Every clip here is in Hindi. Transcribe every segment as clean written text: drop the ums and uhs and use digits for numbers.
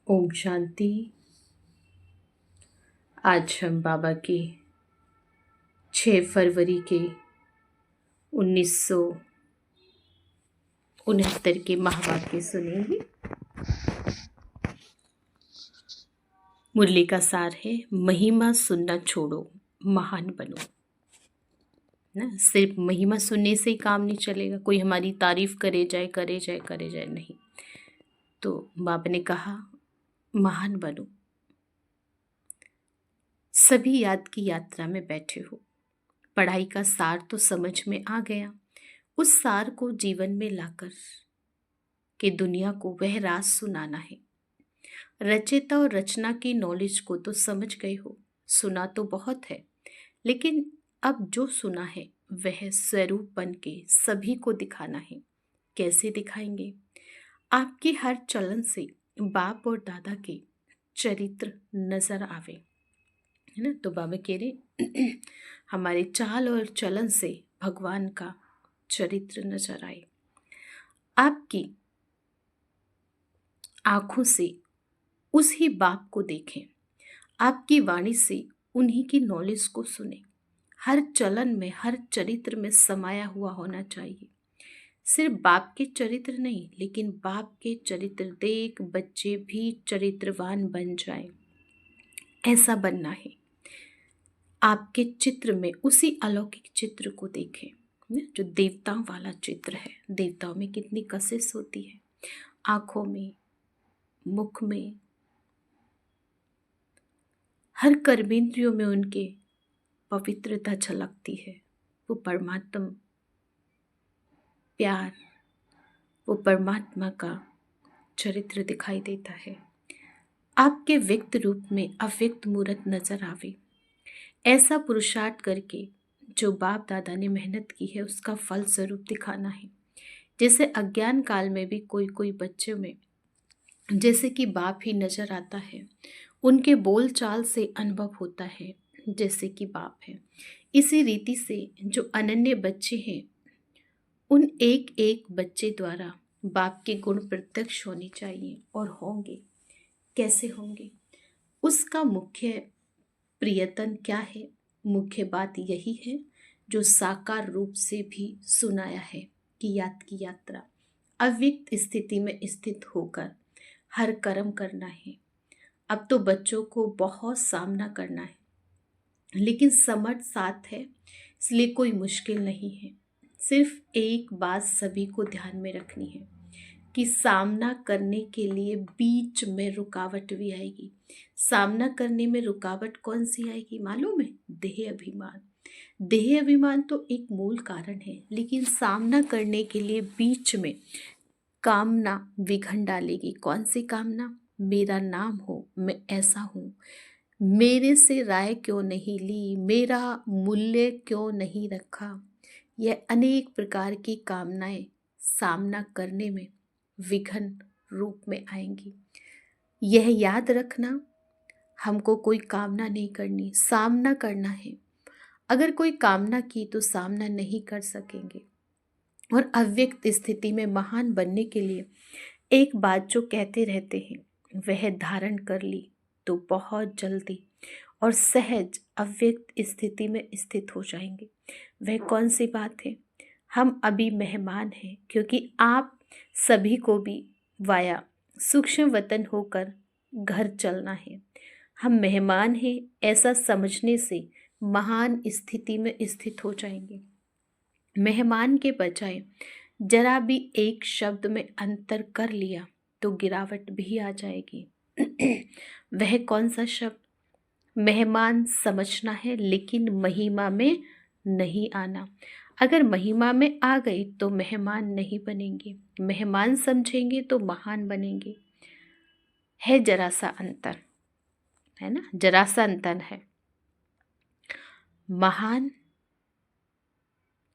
ओम शांति। आज हम बाबा के 6 फरवरी के 1969 के महावाक्य सुनेंगे। मुरली का सार है, महिमा सुनना छोड़ो, महान बनो। ना, सिर्फ महिमा सुनने से ही काम नहीं चलेगा। कोई हमारी तारीफ करे जाए नहीं। तो बाबा ने कहा महान बनो। सभी याद की यात्रा में बैठे हो, पढ़ाई का सार तो समझ में आ गया। उस सार को जीवन में लाकर के दुनिया को वह राज सुनाना है। रचयिता और रचना की नॉलेज को तो समझ गए हो, सुना तो बहुत है, लेकिन अब जो सुना है वह स्वरूप बन के सभी को दिखाना है। कैसे दिखाएंगे? आपकी हर चलन से बाप और दादा के चरित्र नजर आवे, है ना। तो बाबा कह रहे हमारे चाल और चलन से भगवान का चरित्र नजर आए। आपकी आंखों से उसी बाप को देखें, आपकी वाणी से उन्हीं की नॉलेज को सुने। हर चलन में, हर चरित्र में समाया हुआ होना चाहिए। सिर्फ बाप के चरित्र नहीं, लेकिन बाप के चरित्र देख बच्चे भी चरित्रवान बन जाएं, ऐसा बनना है। आपके चित्र में उसी अलौकिक चित्र को देखें जो देवताओं वाला चित्र है। देवताओं में कितनी कशिश होती है, आंखों में, मुख में, हर कर्मेंद्रियों में उनके पवित्रता झलकती है। वो परमात्मा प्यार, वो परमात्मा का चरित्र दिखाई देता है। आपके व्यक्त रूप में अव्यक्त मूर्त नजर आवे। ऐसा पुरुषार्थ करके जो बाप दादा ने मेहनत की है उसका फल स्वरूप दिखाना है। जैसे अज्ञान काल में भी कोई कोई बच्चों में जैसे कि बाप ही नजर आता है, उनके बोल चाल से अनुभव होता है जैसे कि बाप है। इसी रीति से जो अनन्य बच्चे हैं, उन एक एक बच्चे द्वारा बाप के गुण प्रत्यक्ष होने चाहिए और होंगे। कैसे होंगे? उसका मुख्य प्रियतन क्या है? मुख्य बात यही है जो साकार रूप से भी सुनाया है कि याद की यात्रा अव्यक्त स्थिति में स्थित होकर हर कर्म करना है। अब तो बच्चों को बहुत सामना करना है, लेकिन समझ साथ है, इसलिए कोई मुश्किल नहीं है। सिर्फ एक बात सभी को ध्यान में रखनी है कि सामना करने के लिए बीच में रुकावट भी आएगी। सामना करने में रुकावट कौन सी आएगी मालूम है? देह अभिमान। देह अभिमान तो एक मूल कारण है, लेकिन सामना करने के लिए बीच में कामना विघन डालेगी। कौन सी कामना? मेरा नाम हो, मैं ऐसा हूँ, मेरे से राय क्यों नहीं ली, मेरा मूल्य क्यों नहीं रखा। यह अनेक प्रकार की कामनाएं सामना करने में विघन रूप में आएंगी। यह याद रखना, हमको कोई कामना नहीं करनी, सामना करना है। अगर कोई कामना की तो सामना नहीं कर सकेंगे। और अव्यक्त स्थिति में महान बनने के लिए एक बात जो कहते रहते हैं वह धारण कर ली तो बहुत जल्दी और सहज अव्यक्त स्थिति में स्थित हो जाएंगे। वह कौन सी बात है? हम अभी मेहमान हैं, क्योंकि आप सभी को भी वाया सूक्ष्म वतन होकर घर चलना है। हम मेहमान हैं, ऐसा समझने से महान स्थिति में स्थित हो जाएंगे। मेहमान के बजाय जरा भी एक शब्द में अंतर कर लिया तो गिरावट भी आ जाएगी। वह कौन सा शब्द? मेहमान समझना है, लेकिन महिमा में नहीं आना। अगर महिमा में आ गई तो मेहमान नहीं बनेंगे, मेहमान समझेंगे तो महान बनेंगे। है जरा सा अंतर, है ना, जरा सा अंतर है। महान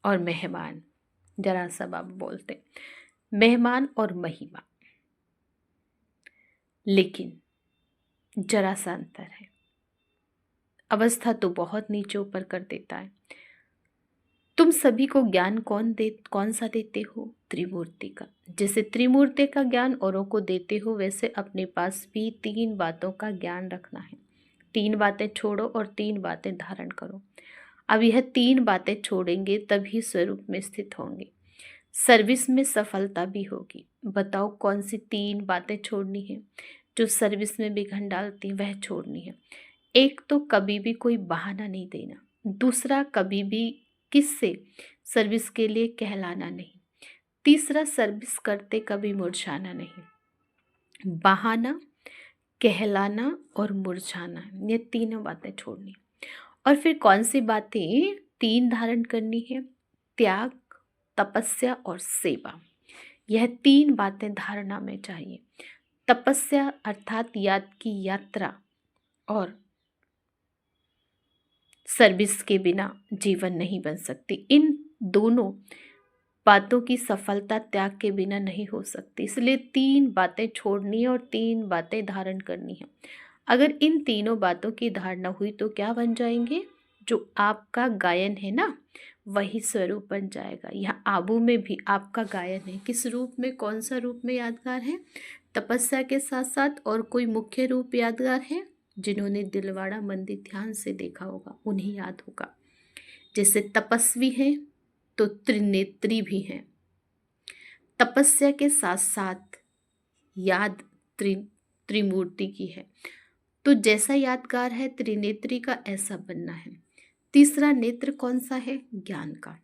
और मेहमान, जरा सा बाबा बोलते मेहमान और महिमा, लेकिन जरा सा अंतर है। अवस्था तो बहुत नीचे ऊपर कर देता है। तुम सभी को ज्ञान कौन सा देते हो? त्रिमूर्ति का। जैसे त्रिमूर्ति का ज्ञान औरों को देते हो, वैसे अपने पास भी 3 बातों का ज्ञान रखना है। 3 बातें छोड़ो और 3 बातें धारण करो। अब यह 3 बातें छोड़ेंगे तभी स्वरूप में स्थित होंगे, सर्विस में सफलता भी होगी। बताओ कौन सी 3 बातें छोड़नी है जो सर्विस में विघन डालती, वह छोड़नी है। एक तो कभी भी कोई बहाना नहीं देना। दूसरा, कभी भी किससे सर्विस के लिए कहलाना नहीं। तीसरा, सर्विस करते कभी मुरझाना नहीं। बहाना, कहलाना और मुरझाना, ये तीनों बातें छोड़नी। और फिर कौन सी बातें 3 धारण करनी है? त्याग, तपस्या और सेवा। यह 3 बातें धारणा में चाहिए। तपस्या अर्थात याद की यात्रा, और सर्विस के बिना जीवन नहीं बन सकती। इन दोनों बातों की सफलता त्याग के बिना नहीं हो सकती। इसलिए 3 बातें छोड़नी है और 3 बातें धारण करनी है। अगर इन तीनों बातों की धारणा हुई तो क्या बन जाएंगे? जो आपका गायन है ना, वही स्वरूप बन जाएगा। यहाँ आबू में भी आपका गायन है। किस रूप में, कौन सा रूप में यादगार है? तपस्या के साथ साथ और कोई मुख्य रूप यादगार है? जिन्होंने दिलवाड़ा मंदिर ध्यान से देखा होगा उन्हें याद होगा। जैसे तपस्वी हैं तो त्रिनेत्री भी हैं। तपस्या के साथ साथ याद त्रिमूर्ति की है। तो जैसा यादगार है त्रिनेत्री का, ऐसा बनना है। तीसरा नेत्र कौन सा है? ज्ञान का।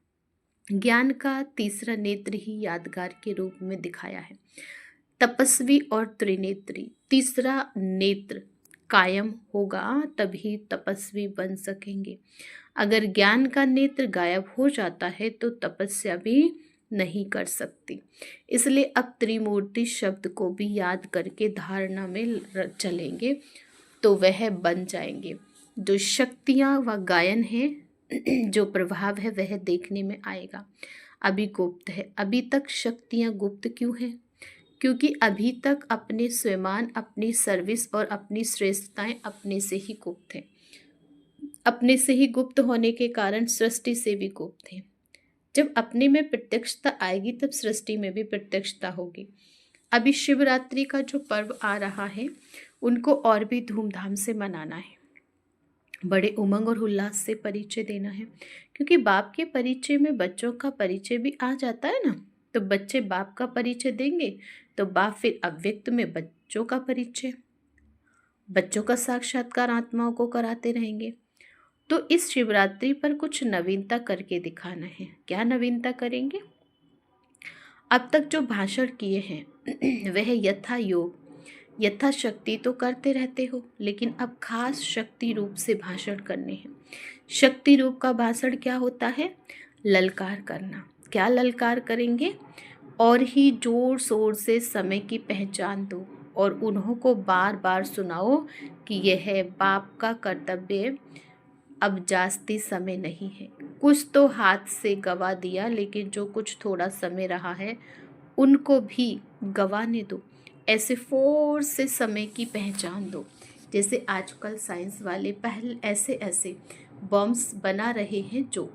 ज्ञान का तीसरा नेत्र ही यादगार के रूप में दिखाया है। तपस्वी और त्रिनेत्री, तीसरा नेत्र कायम होगा तभी तपस्वी बन सकेंगे। अगर ज्ञान का नेत्र गायब हो जाता है तो तपस्या भी नहीं कर सकती। इसलिए अब त्रिमूर्ति शब्द को भी याद करके धारणा में चलेंगे तो वह बन जाएंगे। जो शक्तियाँ व गायन है, जो प्रभाव है, वह देखने में आएगा। अभी गुप्त है। अभी तक शक्तियाँ गुप्त क्यों हैं? क्योंकि अभी तक अपने स्वयं, अपनी सर्विस और अपनी श्रेष्ठताएं अपने से ही गुप्त हैं। अपने से ही गुप्त होने के कारण सृष्टि से भी गुप्त हैं। जब अपने में प्रत्यक्षता आएगी तब सृष्टि में भी प्रत्यक्षता होगी। अभी शिवरात्रि का जो पर्व आ रहा है उनको और भी धूमधाम से मनाना है, बड़े उमंग और उल्लास से परिचय देना है। क्योंकि बाप के परिचय में बच्चों का परिचय भी आ जाता है ना, तो बच्चे बाप का परिचय देंगे तो बाप फिर अव्यक्त में बच्चों का परिचय, बच्चों का साक्षात्कार आत्माओं को कराते रहेंगे। तो इस शिवरात्रि पर कुछ नवीनता करके दिखाना है। क्या नवीनता करेंगे? अब तक जो भाषण किए हैं वह यथा योग, यथाशक्ति तो करते रहते हो, लेकिन अब खास शक्ति रूप से भाषण करने हैं। शक्ति रूप का भाषण क्या होता है? ललकार करना। क्या ललकार करेंगे? और ही जोर शोर से समय की पहचान दो और उन्हों को बार बार सुनाओ कि यह बाप का कर्तव्य है। अब जास्ती समय नहीं है। कुछ तो हाथ से गवा दिया, लेकिन जो कुछ थोड़ा समय रहा है उनको भी गवाने दो। ऐसे फोर्स से समय की पहचान दो। जैसे आजकल साइंस वाले पहले ऐसे बॉम्ब्स बना रहे हैं जो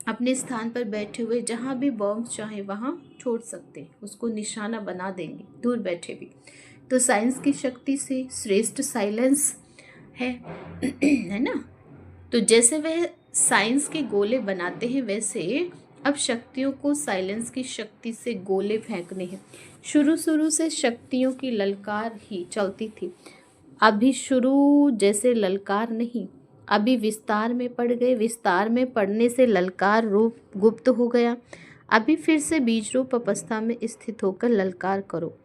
अपने स्थान पर बैठे हुए जहाँ भी बॉम्ब्स चाहे वहाँ छोड़ सकते हैं, उसको निशाना बना देंगे दूर बैठे भी। तो साइंस की शक्ति से श्रेष्ठ साइलेंस है ना। तो जैसे वह साइंस के गोले बनाते हैं, वैसे अब शक्तियों को साइलेंस की शक्ति से गोले फेंकने हैं। शुरू से शक्तियों की ललकार ही चलती थी। अभी शुरू जैसे ललकार नहीं, अभी विस्तार में पड़ गए। विस्तार में पड़ने से ललकार रूप गुप्त हो गया। अभी फिर से बीज रूप अवस्था में स्थित होकर ललकार करो।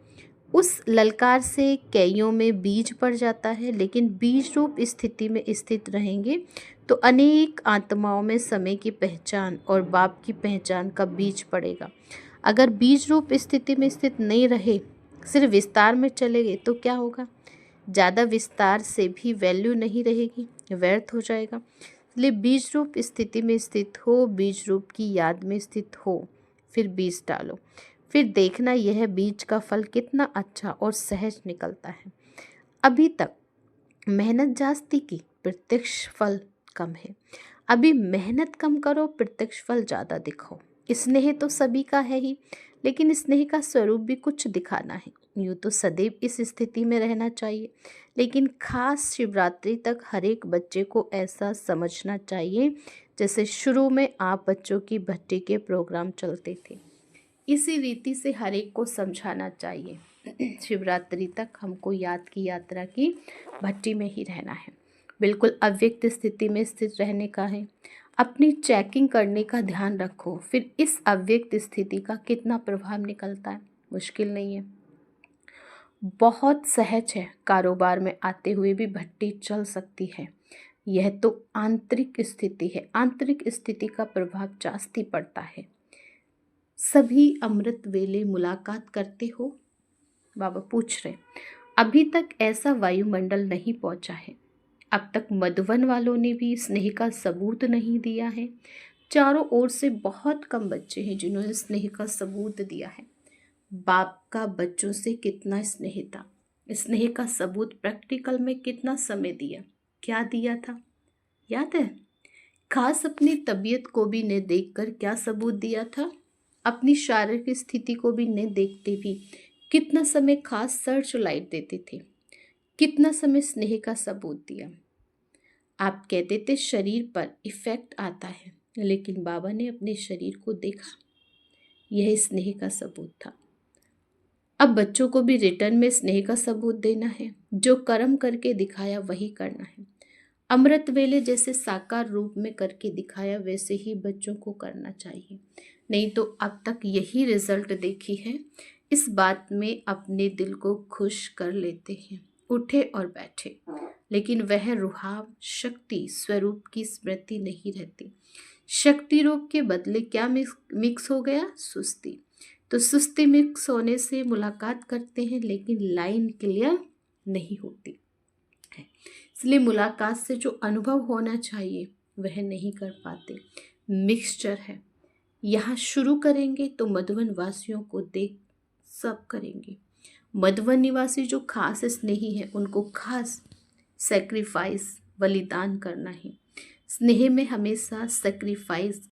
उस ललकार से कईयों में बीज पड़ जाता है, लेकिन बीज रूप स्थिति में स्थित रहेंगे तो अनेक आत्माओं में समय की पहचान और बाप की पहचान का बीज पड़ेगा। अगर बीज रूप स्थिति में स्थित नहीं रहे, सिर्फ विस्तार में चले गए तो क्या होगा? ज़्यादा विस्तार से भी वैल्यू नहीं रहेगी, व्यर्थ हो जाएगा। इसलिए बीज रूप स्थिति में स्थित हो, बीज रूप की याद में स्थित हो, फिर बीज डालो। फिर देखना यह बीज का फल कितना अच्छा और सहज निकलता है। अभी तक मेहनत जास्ती की, प्रत्यक्ष फल कम है। अभी मेहनत कम करो, प्रत्यक्ष फल ज़्यादा दिखाओ। स्नेह तो सभी का है ही, लेकिन स्नेह का स्वरूप भी कुछ दिखाना है। यूँ तो सदैव इस स्थिति में रहना चाहिए, लेकिन खास शिवरात्रि तक हर एक बच्चे को ऐसा समझना चाहिए जैसे शुरू में आप बच्चों की भट्टी के प्रोग्राम चलते थे। इसी रीति से हर एक को समझाना चाहिए। शिवरात्रि तक हमको याद की यात्रा की भट्टी में ही रहना है, बिल्कुल अव्यक्त स्थिति में स्थित रहने का है। अपनी चेकिंग करने का ध्यान रखो, फिर इस अव्यक्त स्थिति का कितना प्रभाव निकलता है। मुश्किल नहीं है, बहुत सहज है। कारोबार में आते हुए भी भट्टी चल सकती है। यह तो आंतरिक स्थिति है, आंतरिक स्थिति का प्रभाव जास्ती पड़ता है। सभी अमृत वेले मुलाकात करते हो? बाबा पूछ रहे। अभी तक ऐसा वायुमंडल नहीं पहुंचा है। अब तक मधुवन वालों ने भी स्नेह का सबूत नहीं दिया है। चारों ओर से बहुत कम बच्चे हैं जिन्होंने स्नेह का सबूत दिया है। बाप का बच्चों से कितना स्नेह था, स्नेह का सबूत प्रैक्टिकल में कितना समय दिया, क्या दिया था याद है? खास अपनी तबीयत को भी न देखकर क्या सबूत दिया था? अपनी शारीरिक स्थिति को भी न देखते भी कितना समय खास सर्च लाइट देते थे, कितना समय स्नेह का सबूत दिया। आप कहते थे शरीर पर इफेक्ट आता है, लेकिन बाबा ने अपने शरीर को देखा, यह स्नेह का सबूत था। अब बच्चों को भी रिटर्न में स्नेह का सबूत देना है। जो कर्म करके दिखाया वही करना है। अमृत वेले जैसे साकार रूप में करके दिखाया वैसे ही बच्चों को करना चाहिए। नहीं तो अब तक यही रिजल्ट देखी है। इस बात में अपने दिल को खुश कर लेते हैं, उठे और बैठे, लेकिन वह रुहाब शक्ति स्वरूप की स्मृति नहीं रहती। शक्ति रूप के बदले क्या मिक्स हो गया? सुस्ती। तो सुस्ती मिक्स होने से मुलाकात करते हैं, लेकिन लाइन क्लियर नहीं होती है। इसलिए मुलाकात से जो अनुभव होना चाहिए वह नहीं कर पाते। मिक्सचर है। यहाँ शुरू करेंगे तो मधुवन वासियों को देख सब करेंगे। मधुवन निवासी जो खास स्नेही हैं उनको खास सेक्रीफाइस बलिदान करना है। स्नेह में हमेशा सेक्रीफाइस